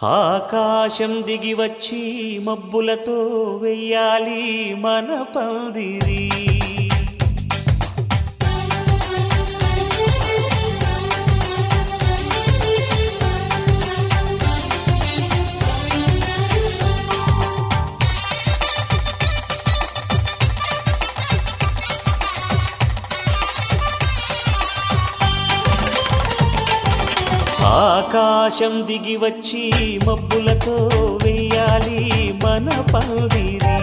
ఆకాశం దిగి వచ్చి మబ్బులతో వెయ్యాలి మన పందిరి. ఆకాశం దిగి వచ్చి మబ్బులతో వెయ్యాలి మన పందిరి.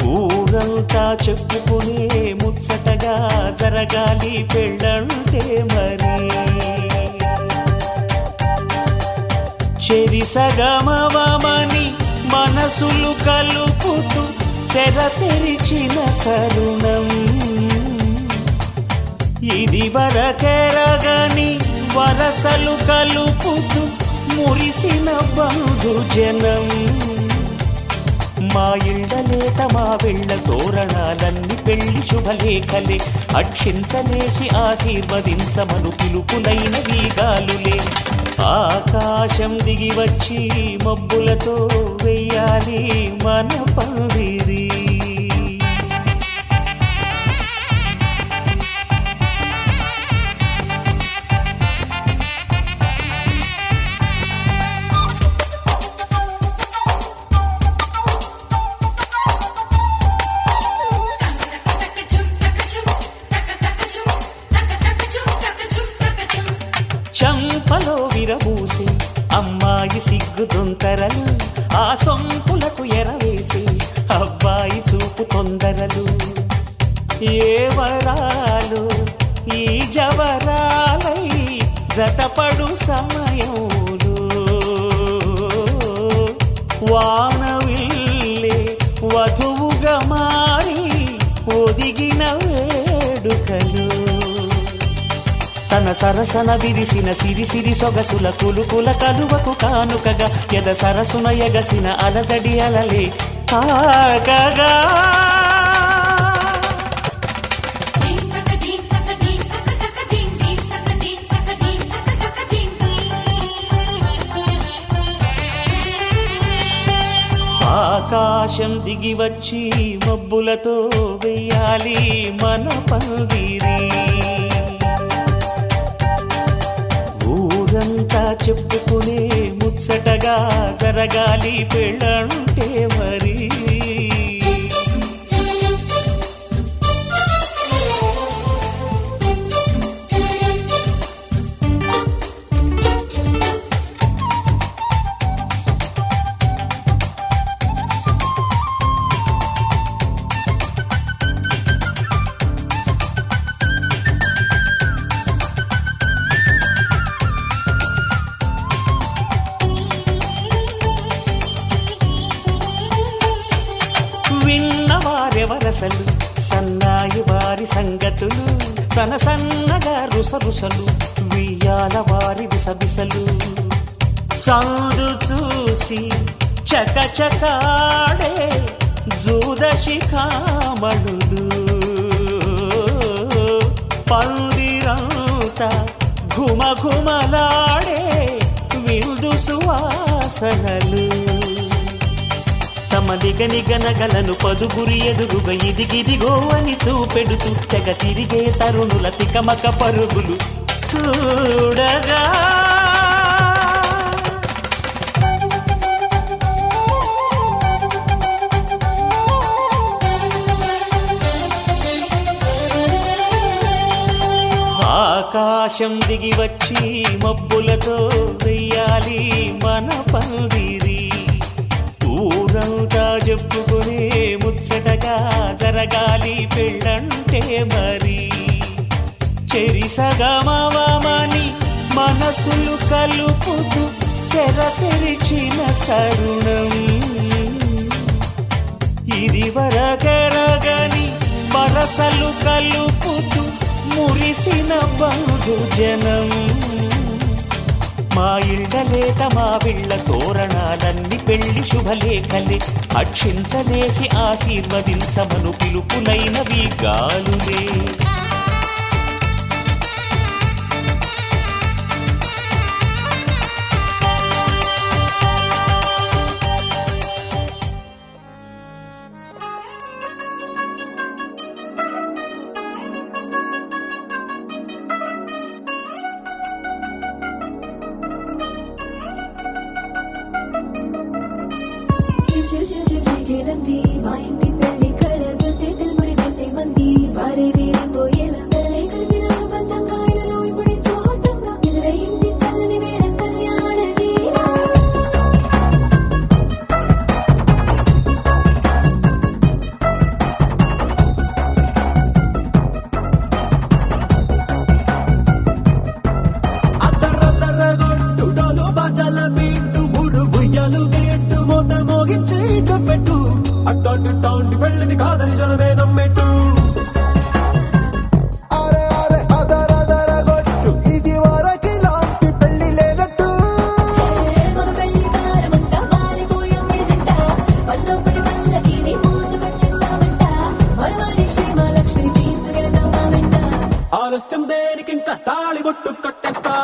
ఊరంతా చెప్పుకునే ముచ్చటగా జరగాలి పెళ్ళంటే మరి. చెరిసగమవమని మనసులు కలుపుతూ తెర తెరిచిన తరుణం ఇది వరకెరగని వరసలు కలుపుతూ మురిసిన బంధుజనం. మా ఇళ్ళలేత మా వెళ్ళ తోరణాలన్నీ పెళ్లి శుభలేఖలే. అక్షింతలేసి ఆశీర్వదించమను పిలుపులైన వీగాలులే. ఆకాశం దిగి వచ్చి మబ్బులతో వెయ్యాలి మన పందిరి. చంపలో విరబూసి అమ్మాయి సిగ్గు దొంతరలు, ఆ సొంపులకు ఎరవేసి అబ్బాయి చూపు తొందరలు. ఏ వరాలు ఈ జవరాలై జతపడు సమయంలో వానవిల్లే వధువుగా మారి ఒదిగిన వేడుకలు. తన సరసన విరిసిన సిరిసిరి సొగసుల కులుకుల కలువకు కానుకగా ఎద సరసున ఎగసిన అలజడి అలలే కాగగా. ఆకాశం దిగి వచ్చి మబ్బులతో వెయ్యాలి మన పందిరి. ఊరంతా చెప్పుకునే ముచ్చటగా జరగాలి పెళ్ళంటే మరి. విన్నవారెవరసలు సన్నాయి వారి సంగతులు, సనసన్నగా రుసరుసలు వియ్యాల వారి విసవిసలు. సౌదు చూసి చకచకాడే జూదశిఖామణులు, పందిరంతా ఘుమఘుమలాడే విందు సువాసనలు. తమ నిగనిగనగలను పదుగురి ఎదుగుగా ఇదిగిదిగో అని చూపెడుతూ తెగ తిరిగే తరుణుల తికమక పరుగులు చూడగా. ఆకాశం దిగి వచ్చి మబ్బులతో వెయ్యాలి మన పందిరి. ఊరంతా చెప్పుకునే ముచ్చటగా జరగాలి పెళ్ళంటే మరి. చెరిసగమవమని మనసులు కలుపుతూ తెర తెరిచిన తరుణం ఇది వరగరగని వరసలు కలుపుతూ మురిసిన బంధుజనం. మా ఇళ్ళలేత మా వీళ్ళ తోరణాలన్నీ పెళ్లి శుభలేఖలే. అక్షింతలేసి ఆశీర్వదించమను పిలుపులైనవి గాలులే. అట్టాంటి పెళ్ళిది కాదని జనమే నమ్మెట్టు ఆలస్యం దేనికి ఇంకా తాళి బొట్టు కట్టేస్తా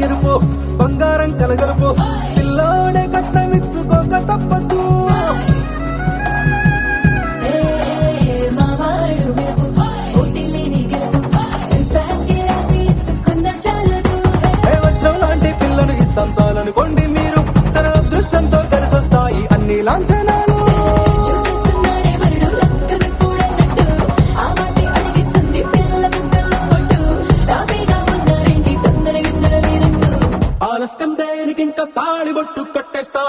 ఎరుపు బంగారం కలగలుపు పిల్లోడే కట్టమిచ్చుకోక తప్పదు వచ్చం లాంటి పిల్లను ఇస్తాం చాలనుకోండి మీరు తన అదృష్టంతో కలిసొస్తాయి అన్ని లాంఛనాలు ఆలస్యం దేనికి ఇంకా తాళి బొట్టు కట్టేస్తా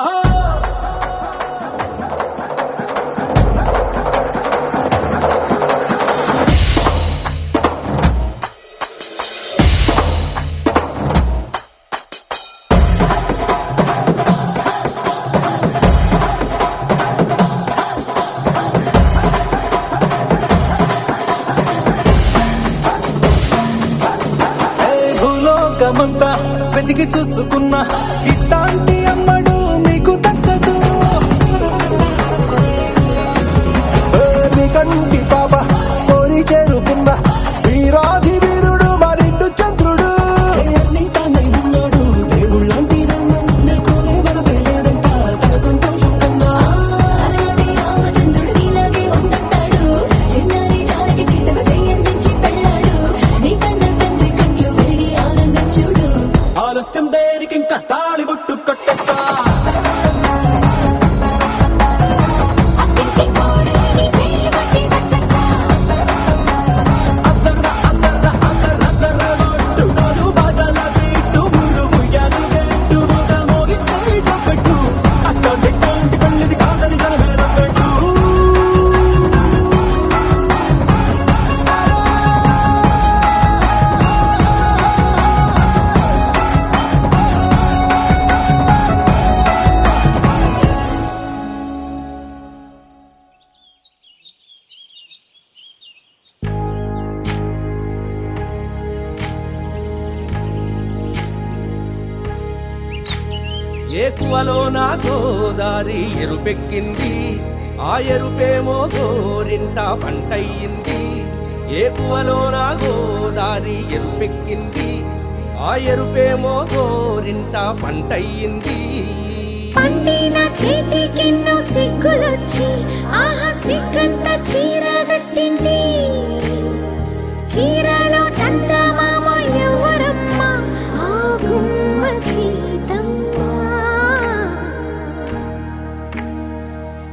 భూలోకమంతా వెతికి చూసుకున్నా ఇట్లాంటి అమ్మడు మీకు దక్కదు నీ కంటి పాప కోరి చేరుకున్నా వీరాధి వీరుడు మరిండు చంద్రుడు అన్ని తానై ఉన్నాడు దేవుళ్ళంటి కోరే వరమే లేదంట తన సంతోషం కన్నా ఆలస్యం దేనికి ఇంకా తాళి బొట్టు కట్టేస్తా ఏకువలో నా గోదారి ఎరుపెక్కింది ఆ ఎరుపేమో గోరింట పంటయ్యింది ఏకువలో నా గోదారి ఎరుపెక్కింది ఆ ఎరుపేమో గోరింట పంటయ్యింది పండిన చేతికెన్నో సిగ్గులొచ్చి ఆహా సిగ్గంత చీరగట్టింది చీరలో చందమామ ఎవరమ్మ ఆ గుమ్మ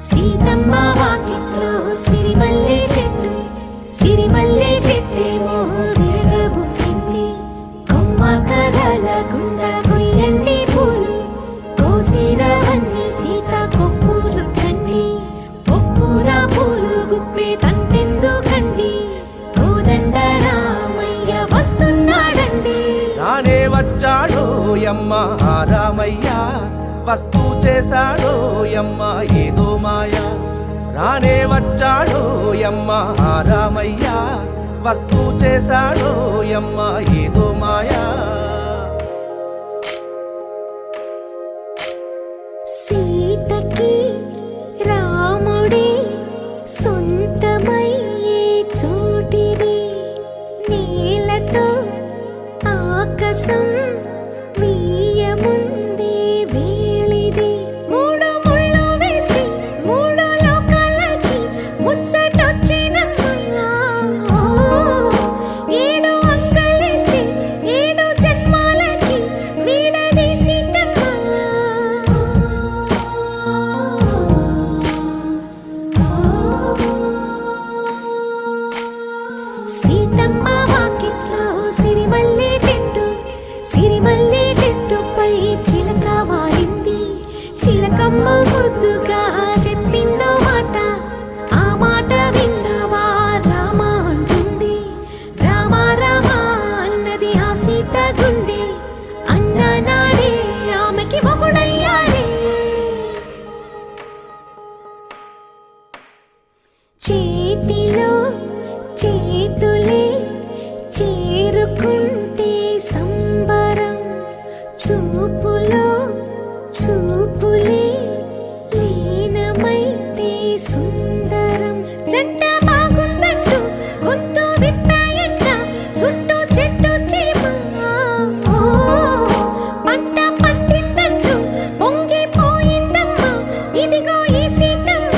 సీతమ్మ వాకిట్లో సిరిమల్లె చెట్టేమో తిరగబూసింది కొమ్మ కదలకుండా కొయ్యండి పూలు కోసిరవన్నీ సీత కొప్పు చుట్టండి ఒప్పున పూలు గుప్పే తంతెందుకండి కోదండ రామయ్య వస్తున్నాడండి రానే వచ్చాడో యమ్మ రామయ్య వస్తూ చేశాడో యమ్మ ఏదో మాయా రానే వచ్చాడో యమ్మ రామయ్య వస్తూ చేశాడో యమ్మ ఏదో మాయా సీతకి రాముడే సొంతమయ్యే చోటిది నేలతో చేతిలో చేతులే చేరుకుంటే సంబరం చూపులో చూపులే లీనమైతే సుందరం జంట బాగుందంటూ గొంతు విప్పాయంట చుట్టూ చెట్టు చీమ పంట పండిందంటూ పొంగిపోయిందమ్మా ఇదిగో ఈ సీతమ్మ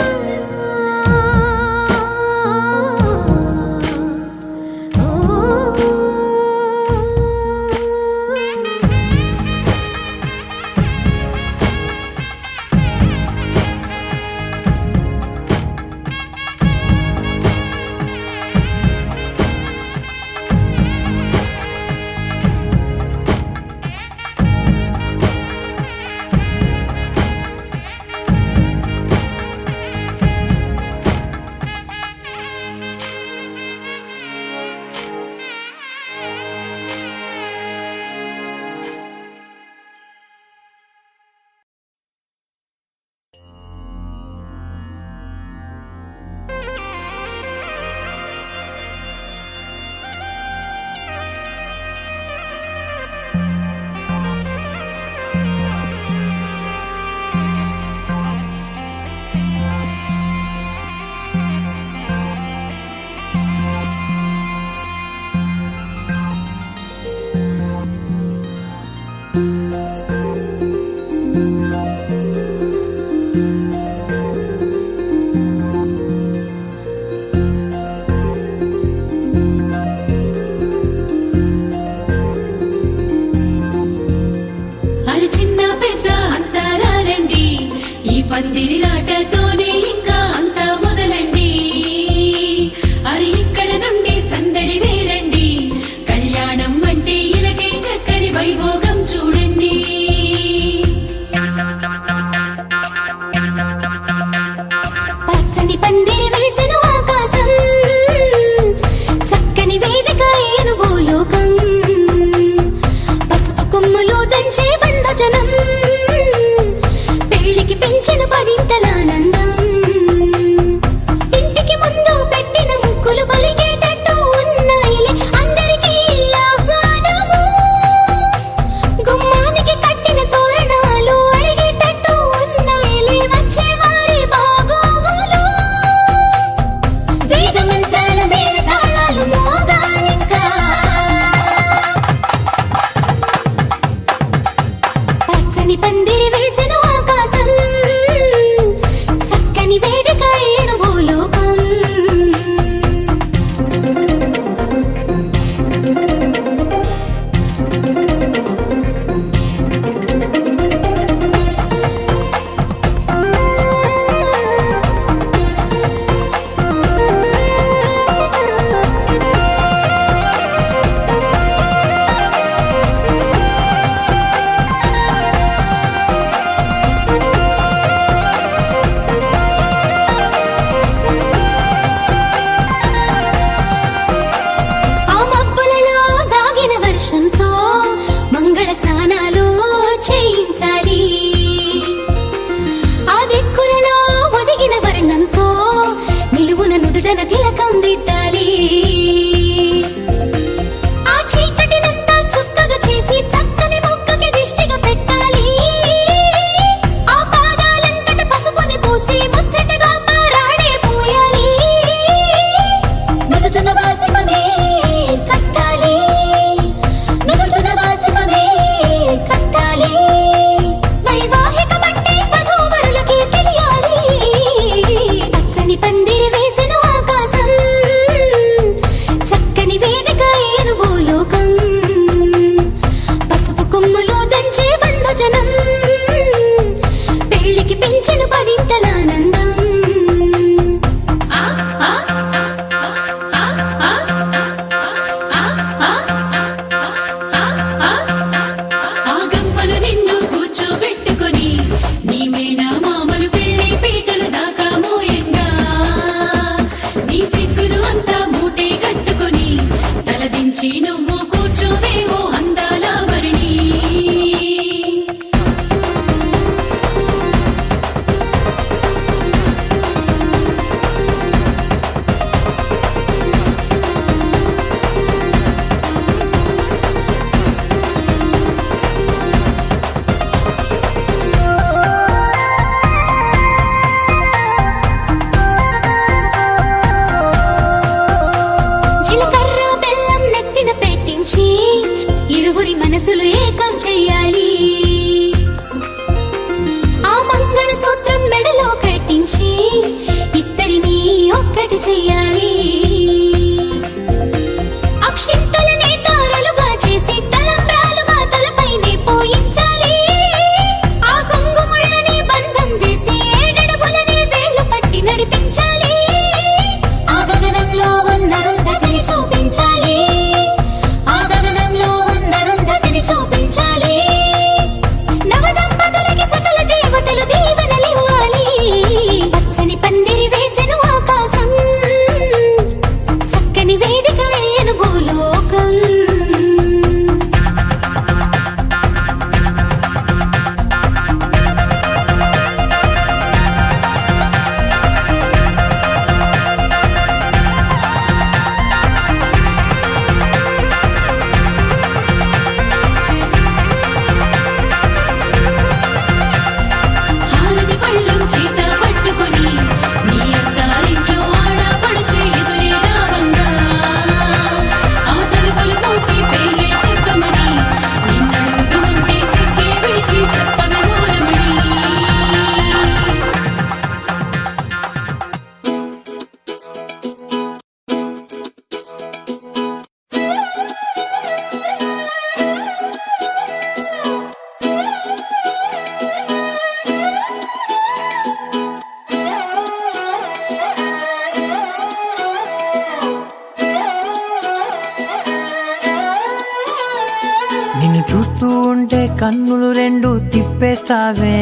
కన్నులు రెండు తిప్పేస్తావే,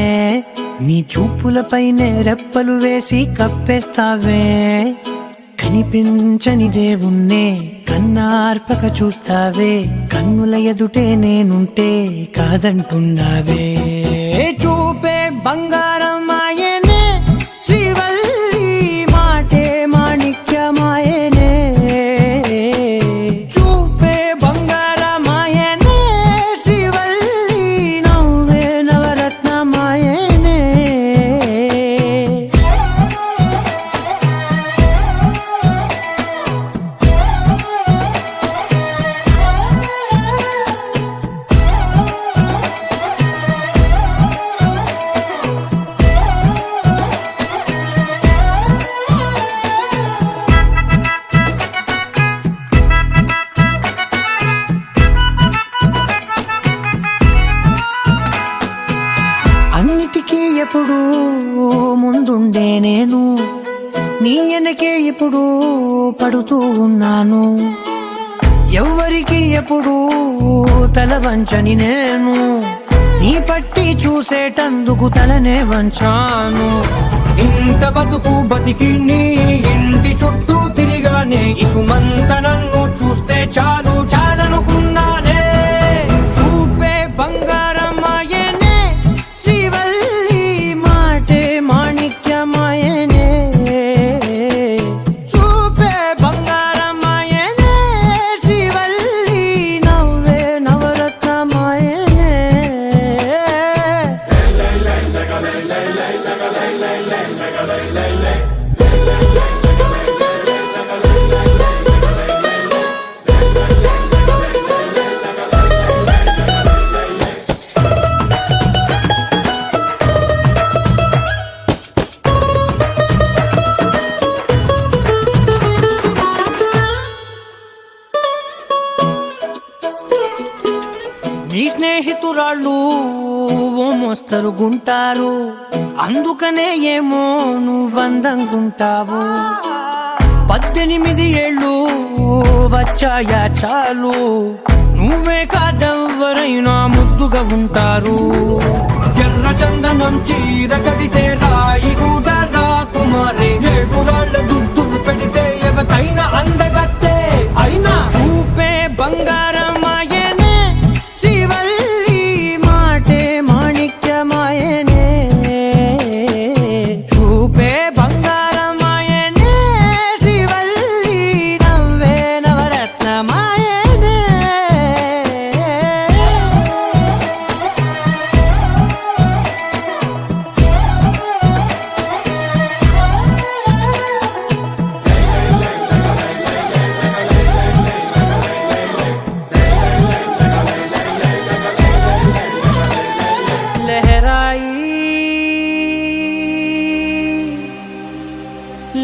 నీ చూపులపైనే రెప్పలు వేసి కప్పేస్తావే. కనిపించని దేవుణ్ణే కన్నార్పక చూస్తావే, కన్నుల ఎదుటే నేనుంటే కాదంటున్నావే. చూపే బంగారం ఆయనే శ్రీవల్లి, మాటే మాణిక్యమాయనే. చూపే బంగారమాయనే శ్రీవల్లి, నవ్వే నవరత్నమాయనే. అన్నిటికీ ఎప్పుడు ముందుండే నేను, నీ వెనకే ఎప్పుడు పడుతూ ఉన్నాను. ఎవ్వరికి ఎప్పుడు తల వంచని నేను, నీ పట్టి చూసేటందుకు తలనే వంచాను. ఇంత బతుకు బతికి నీ ఇంటి చుట్టూ తిరిగానే, ఇసుమంత నన్ను చూస్తే చాలు చాలనుకున్నానే. చూపే బంగారమాయనే శ్రీవల్లి, మాటే మాణిక్యమాయనే. చూపే బంగారమాయనే శ్రీవల్లి, నవ్వే నవరత్నమాయనే. నీ స్నేహితురాళ్ళు ఓ మోస్తరుగుంటారు, అందుకనే ఏమో నువ్వందంగుంటావు. 18 ఏళ్ళు వచ్చాయా చాలు, నువ్వే కాదెవ్వరైనా ముద్దుగా ఉంటారు. ఎర్ర చందనం చీర కడితే రాయి కూడా రాకుమారే, 7 రాళ్ళ దుద్దులు పెడితే ఎవతైనా అందగస్తే అయినా. చూపే బంగారమాయనే శ్రీవల్లి, మాటే మాణిక్యమాయనే. చూపే బంగారమాయనే శ్రీవల్లి, నవ్వే నవరత్నమాయనే.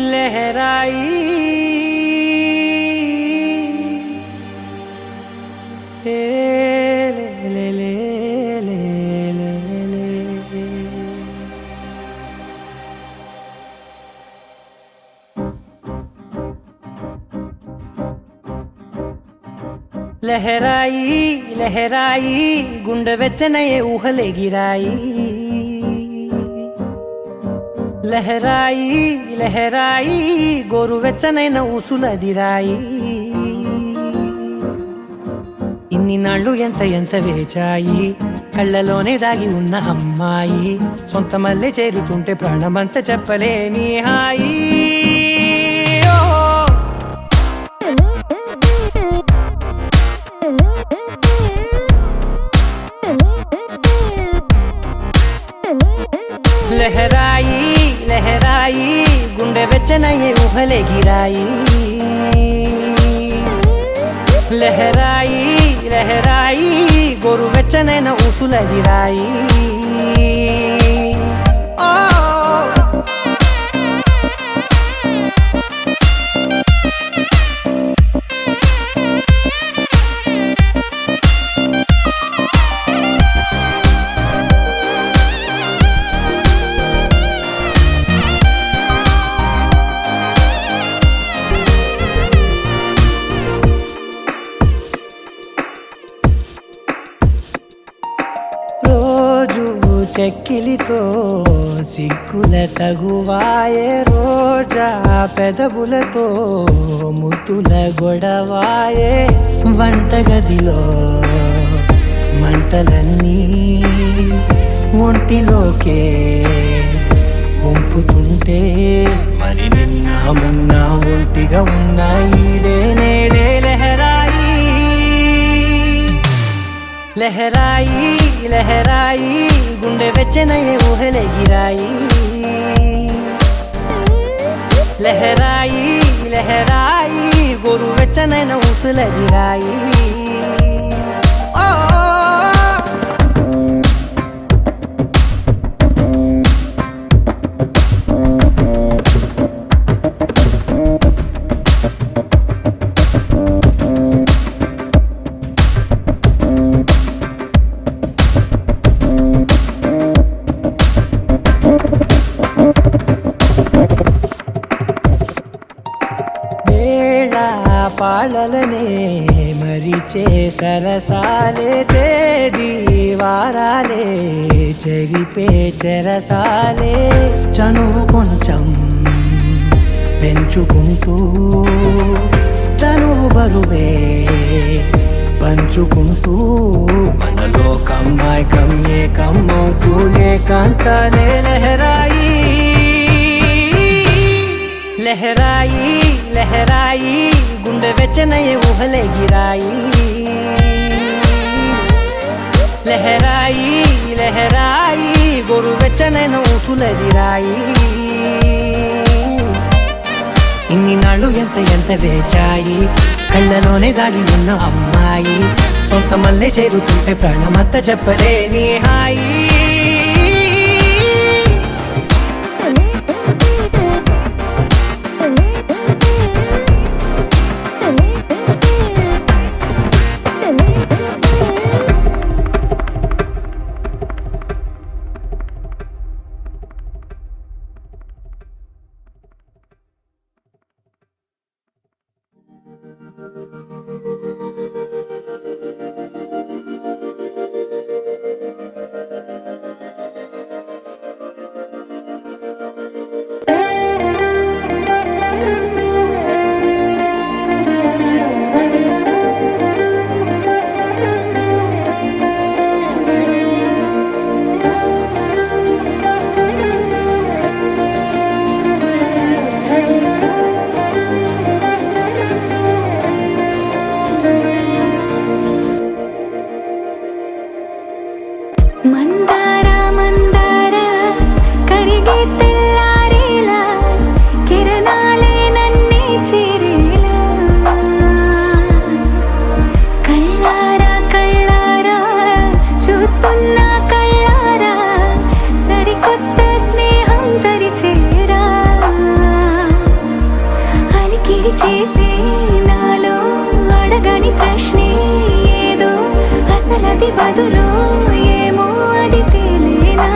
लहराई ए ले ले ले ले ले ले। लहराई लहराई गुंडे వెచ్చనయే ఊహలే గిరాయి. లహరాయి లహరాయి గోరువెచ్చనైన ఊసులదిరాయి. ఇన్ని నాళ్ళు ఎంత ఎంత వేచాయి, కళ్ళలోనే దాగి ఉన్న అమ్మాయి. సొంత మల్లె చేరుతుంటే ప్రాణమంతా చెప్పలేని హాయి. లహరాయి లహరాయి గుండె వెచ్చనయ్యే ఊహలే గిరాయి. లహరాయి లహరాయి గోరు వెచ్చనైన ఊసులదిరాయి. చెక్కిలితో సిగ్గుల తగువాయే రోజా పెదవులతో ముద్దుల గొడవాయే వంటగదిలో మంటలన్నీ ఒంటిలోకే వంపుతుంటే మరి నిన్న మొన్న ఒంటిగా ఉన్నాయి నేడే లహరాయి లహరాయి లహరాయి గుండె వెచ్చనయ్యే ఊహలెగిరాయి లహరాయి లహరాయి గోరు వెచ్చనైన ఊసులెగిరాయి పాలలనే మరిచే సరసాలే తేదీ వారాలే చెరిపే చెరసాలే చనువు కొంచెం పెంచుకుంటూ తనువు బరువే పంచుకుంటూ మనలో కమ్మాయికం ఏకమవుతూ ఏకాంతాలే లహరాయి లహరాయి లహరాయి గుండె వెచ్చనయ్యే ఊహలెగిరాయి లహరాయి లహరాయి గోరు వెచ్చనైన ఊసులెగిరాయి ఇన్ని నాళ్ళు ఎంత వేచాయి కళ్ళలోనే దాగి ఉన్న అమ్మాయి సొంత మల్లె చేరుతుంటే ప్రాణమంతా చెప్పలేని హాయి మందార మందార కరిగే తెల్లారేలా కిరణాలే నన్నే చేరేలా కళ్ళారా కళ్ళారా చూస్తున్నా కళ్ళారా సరికొత్త స్నేహం తరిచేరా అలికిడి చేసే నాలో అడగని ప్రశ్నే ఏదో అసలది బదులు ఏమో అది తేలేనా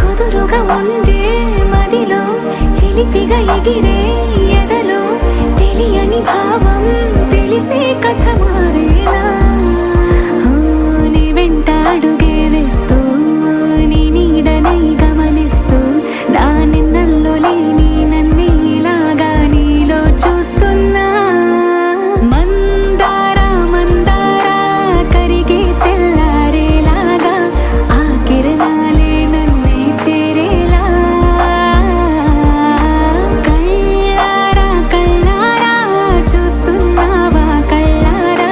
కుదురుగా ఉండే మదిలో చిలిపిగా ఎగిరే ఎదలో తెలియని భావం తెలిసే కథ మారేనా నీ వెంట అడుగే వేస్తూ నీ నీడనై గమనిస్తూ నా నిన్నల్లో లేని నన్నే ఇలాగా నీలో చూస్తున్నా మందార మందార కరిగే తెల్లారేలాగా ఆ కిరణాలే నన్నే చేరేలా కళ్ళారా కళ్ళారా చూస్తున్నావా కళ్ళారా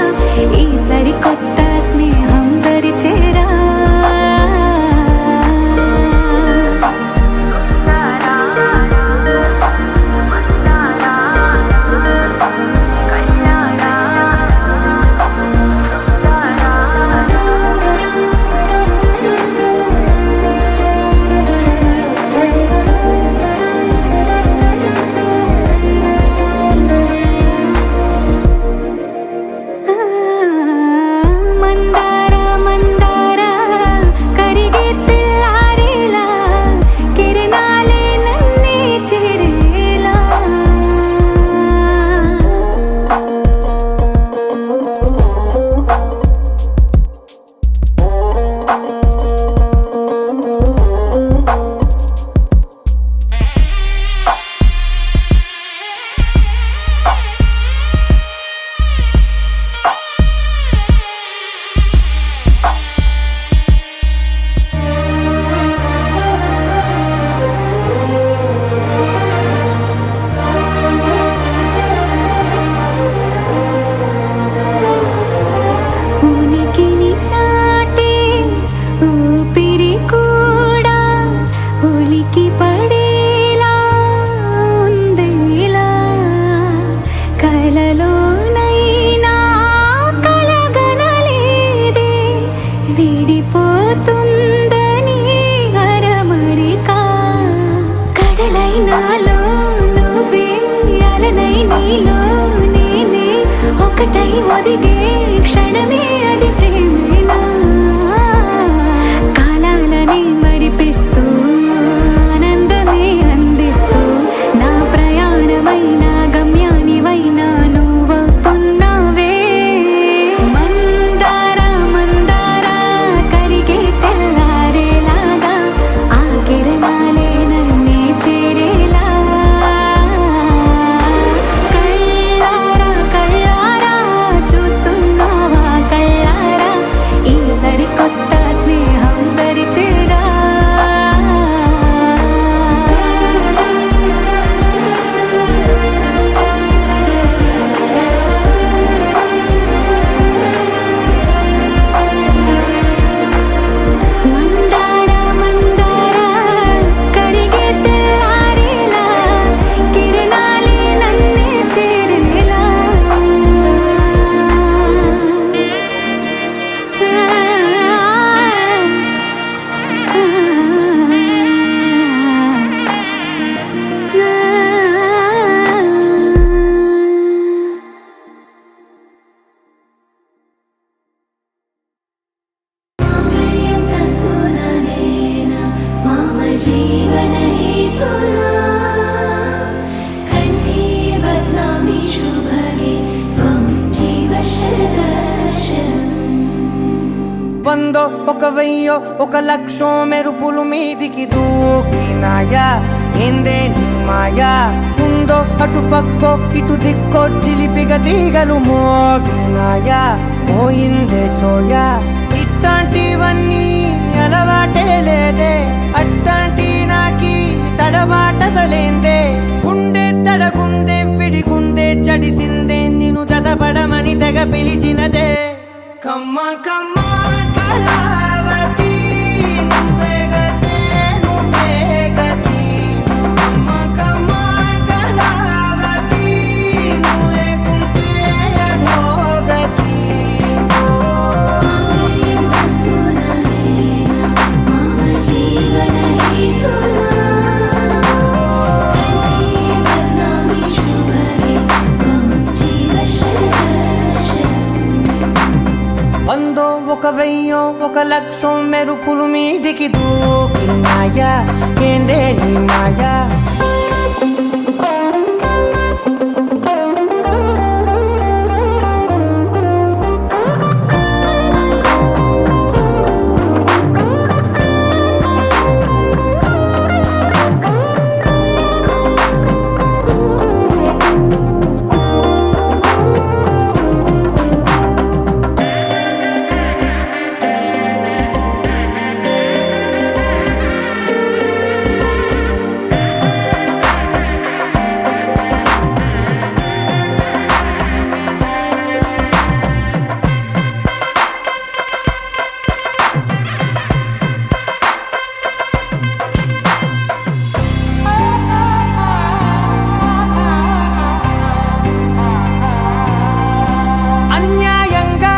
ఒదిగే క్షణమే అది ప్రేమేనా కాలాలని మరిపిస్తూ ఆనందమే అందిస్తూ నా ప్రయాణమైన గమ్యానివైనా నువ్వవుతున్నావే మందార మందార కరిగే తెల్లారేలాగా ఆ కిరణాలే నన్నే చేరేలా కళ్ళారా కళ్ళారా చూస్తున్నావా కళ్ళారా ఈ సరికొత్త స్నేహం పరిచేరా మందార మందార కరిగే తెల్లారేలా కిరణాలే నన్నే చేరేలా మాంగళ్యం తంతుననేన మమ జీవన హేతునా కంఠే బధ్నామి శుభగే త్వం జీవ శరదర్శనం వందో ఒక వెయ్యో ఒక లక్షో మెరుపులు మీదికి దూకినాయా ఏందే నీ మాయా ఉందో అటు పక్కో ఇటు దిక్కో చిలిపిగ తీగలు మోగినాయా పోయిందే సోయా ఇట్లాంటివన్నీ అలవాటే లేదే అట్లాంటి నాకి తడబాటసలేందే గుండె తడగుందే విడిగుందే చడిసిందే నిన్ను చదపడమని తెగ పిలిచినదే కమ్మ కమ్మ కళావతి నువ్వే గతే నువ్వే గతి కమ్మ కమ్మ కళావతి నువ్వు లేకుంటే అధోగతి మాంగళ్యం తంతుననేన మమ జీవన హేతునా కంఠే బధ్నామి శుభగే త్వం జీవ శరదర్శనం వందో ఒక వెయ్యో ఒక లక్షో మెరుపులు మీదికి దూకినాయా ఏందే నీ మాయా అన్యాయంగా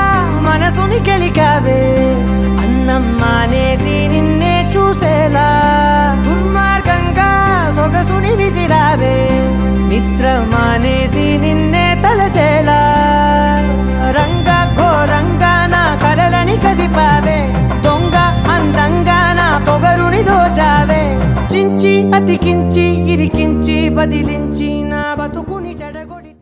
మనసుని గెలికావే అన్నం మానేసి నిన్నే చూసేలా దుర్మార్గంగా సొగసుని విసిరావే నిద్ర మానేసి నిన్నే తలచేలా రంగ ఘోరంగా నా కలలని కదిపావే దొంగ అందంగా నా పొగరుని దోచావే చించి అతికించి ఇరికించి వదిలించి నా బతుకుని